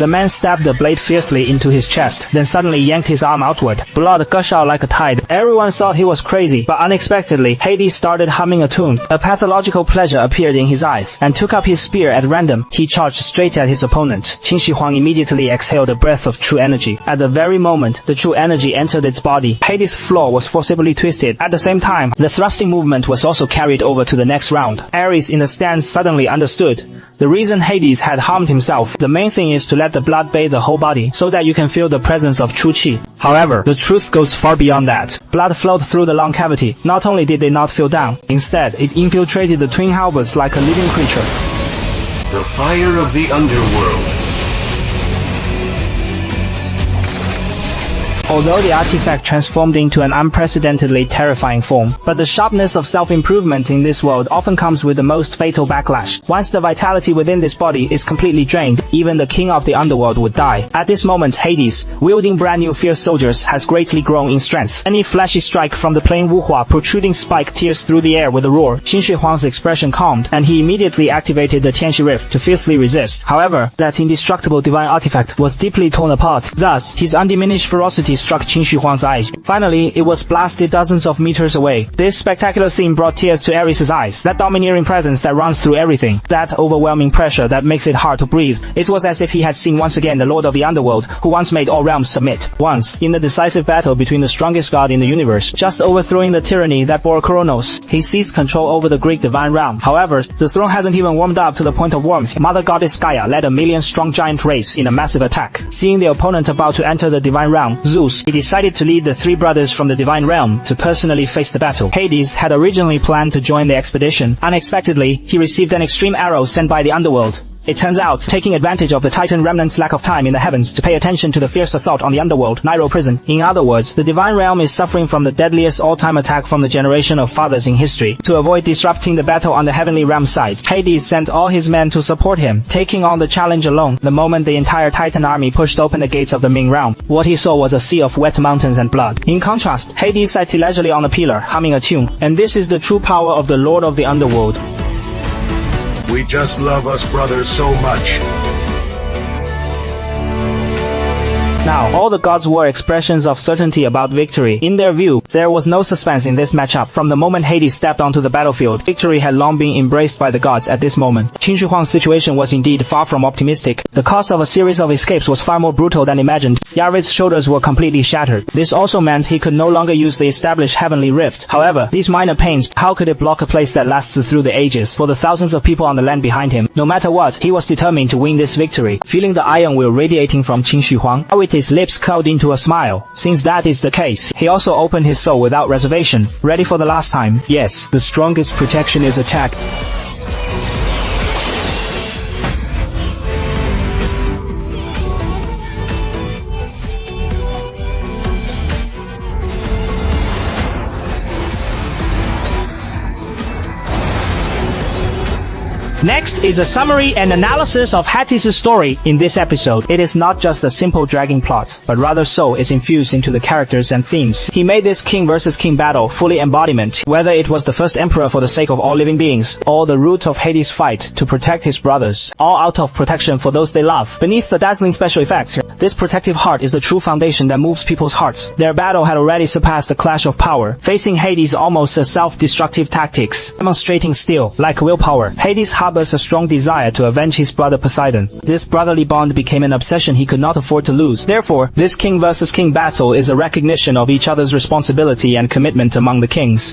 The man stabbed the blade fiercely into his chest, then suddenly yanked his arm outward. Blood gushed out like a tide. Everyone thought he was crazy, but unexpectedly, Hades started humming a tune. A pathological pleasure appeared in his eyes, and took up his spear at random. He charged straight at his opponent. Qin Shi Huang immediately exhaled a breath of true energy. At the very moment the true energy entered its body, Hades' floor was forcibly twisted. At the same time, the thrusting movement was also carried over to the next round. Ares in the stands suddenly understood the reason Hades had harmed himself. The main thing is to let the blood bathe the whole body, so that you can feel the presence of true qi. However, the truth goes far beyond that. Blood flowed through the lung cavity. Not only did they not feel down, instead it infiltrated the twin halberds like a living creature. The fire of the underworld. Although the artifact transformed into an unprecedentedly terrifying form, but the sharpness of self-improvement in this world often comes with the most fatal backlash. Once the vitality within this body is completely drained, even the king of the underworld would die. At this moment, Hades, wielding brand new fierce soldiers, has greatly grown in strength. Any flashy strike from the plain wuhua protruding spike tears through the air with a roar. Qin Shi Huang's expression calmed, and he immediately activated the Tianxi Rift to fiercely resist. However, that indestructible divine artifact was deeply torn apart. Thus, his undiminished ferocity struck Qin Shi Huang's eyes. Finally, it was blasted dozens of meters away. This spectacular scene brought tears to Ares' eyes. That domineering presence that runs through everything. That overwhelming pressure that makes it hard to breathe. It was as if he had seen once again the Lord of the Underworld, who once made all realms submit. Once, in the decisive battle between the strongest god in the universe, just overthrowing the tyranny that bore Kronos, he seized control over the Greek divine realm. However, the throne hasn't even warmed up to the point of warmth. Mother goddess Gaia led a million-strong giant race in a massive attack. Seeing the opponent about to enter the divine realm, Zeus, he decided to lead the three brothers from the divine realm to personally face the battle. Hades had originally planned to join the expedition. Unexpectedly, he received an extreme arrow sent by the underworld. It turns out, taking advantage of the Titan remnant's lack of time in the heavens to pay attention to the fierce assault on the underworld, Nairo prison. In other words, the divine realm is suffering from the deadliest all-time attack from the generation of fathers in history. To avoid disrupting the battle on the heavenly realm side, Hades sent all his men to support him, taking on the challenge alone. The moment the entire Titan army pushed open the gates of the Ming realm, what he saw was a sea of wet mountains and blood. In contrast, Hades sat leisurely on a pillar, humming a tune. And this is the true power of the Lord of the Underworld. We just love us brothers so much. Now, all the gods were expressions of certainty about victory. In their view, there was no suspense in this matchup. From the moment Hades stepped onto the battlefield, victory had long been embraced by the gods at this moment. Qin Shi Huang's situation was indeed far from optimistic. The cost of a series of escapes was far more brutal than imagined. Yarvid's shoulders were completely shattered. This also meant he could no longer use the established heavenly rift. However, these minor pains, how could it block a place that lasts through the ages? For the thousands of people on the land behind him, no matter what, he was determined to win this victory. Feeling the iron will radiating from Qin Shi Huang, his lips curled into a smile. Since that is the case, he also opened his soul without reservation, ready for the last time. Yes, the strongest protection is attack. Next is a summary and analysis of Hades' story in this episode. It is not just a simple dragging plot, but rather so is infused into the characters and themes. He made this king versus king battle fully embodiment, whether it was the first emperor for the sake of all living beings, or the root of Hades' fight to protect his brothers, all out of protection for those they love. Beneath the dazzling special effects, this protective heart is the true foundation that moves people's hearts. Their battle had already surpassed the clash of power, facing Hades almost as self-destructive tactics, demonstrating still, like willpower. Hades harbors a strong desire to avenge his brother Poseidon. This brotherly bond became an obsession he could not afford to lose. Therefore, this king versus king battle is a recognition of each other's responsibility and commitment among the kings.